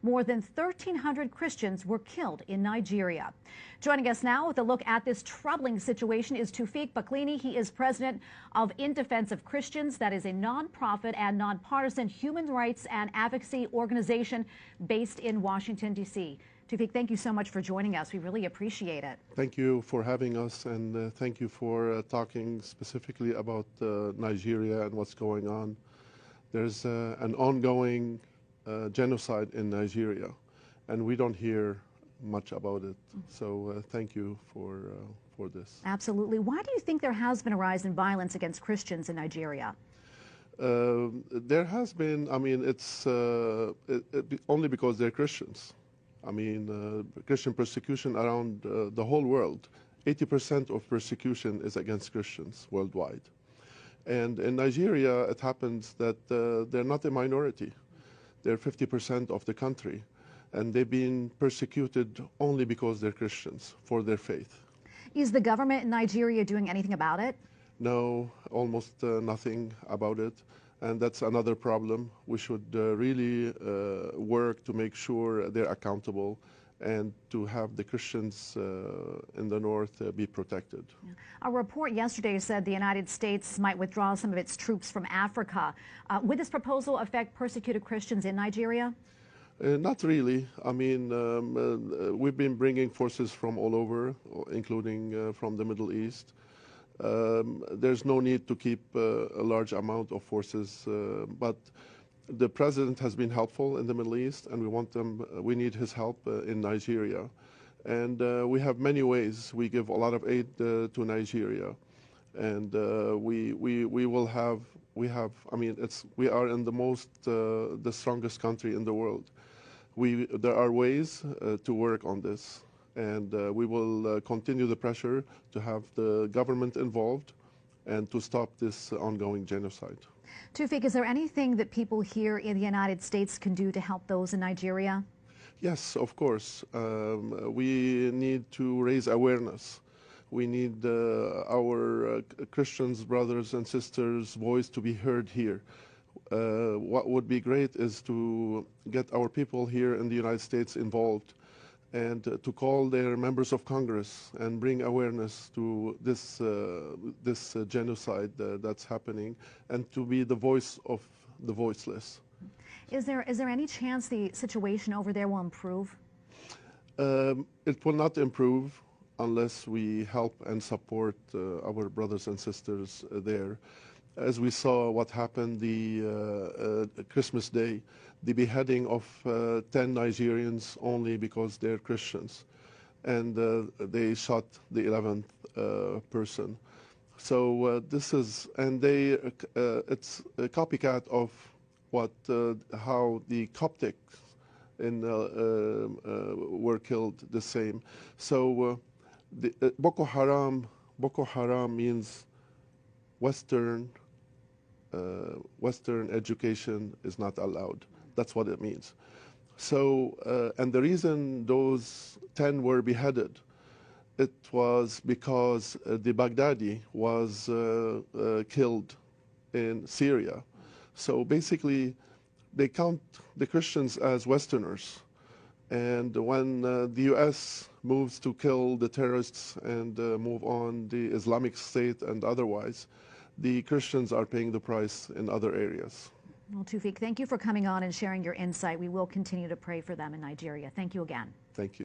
More than 1,300 Christians were killed in Nigeria. Joining us now with a look at this troubling situation is Tufik Baklini. He is president of In Defense of Christians. That is a nonprofit and nonpartisan human rights and advocacy organization based in Washington, D.C. Tufik, thank you so much for joining us. We really appreciate it. Thank you for having us, and thank you for talking specifically about Nigeria and what's going on. There's an ongoing genocide in Nigeria, and we don't hear much about it. So thank you for this. Absolutely. Why do you think there has been a rise in violence against Christians in Nigeria? There has been, it's only because they're Christians. Christian persecution around the whole world. 80% of persecution is against Christians worldwide. And in Nigeria, it happens that they're not a minority. They're 50% of the country. And they've been persecuted only because they're Christians, for their faith. Is the government in Nigeria doing anything about it? No, almost nothing about it. And that's another problem. We should really work to make sure they're accountable and to have the Christians in the north be protected. Yeah. A report yesterday said the United States might withdraw some of its troops from Africa. Would this proposal affect persecuted Christians in Nigeria? Not really. We've been bringing forces from all over, including from the Middle East. There's no need to keep a large amount of forces, but the president has been helpful in the Middle East, and we need his help in Nigeria. And we have many ways. We give a lot of aid to Nigeria, and we are in the strongest country in the world. There are ways to work on this. And we will continue the pressure to have the government involved and to stop this ongoing genocide. Tufik, is there anything that people here in the United States can do to help those in Nigeria? Yes, of course. We need to raise awareness. We need our Christians, brothers and sisters' voice to be heard here. What would be great is to get our people here in the United States involved, and to call their members of Congress and bring awareness to this genocide that's happening, and to be the voice of the voiceless. Is there any chance the situation over there will improve? It will not improve unless we help and support our brothers and sisters there. As we saw what happened the Christmas Day, the beheading of 10 Nigerians only because they're Christians, and they shot the 11th person. So it's a copycat of how the Coptic were killed the same. So Boko Haram means Western education is not allowed. That's what it means. So, and the reason those 10 were beheaded, it was because the Baghdadi was killed in Syria. So basically, they count the Christians as Westerners. And when the U.S. moves to kill the terrorists and move on the Islamic State and otherwise, the Christians are paying the price in other areas. Well, Tufik, thank you for coming on and sharing your insight. We will continue to pray for them in Nigeria. Thank you again. Thank you.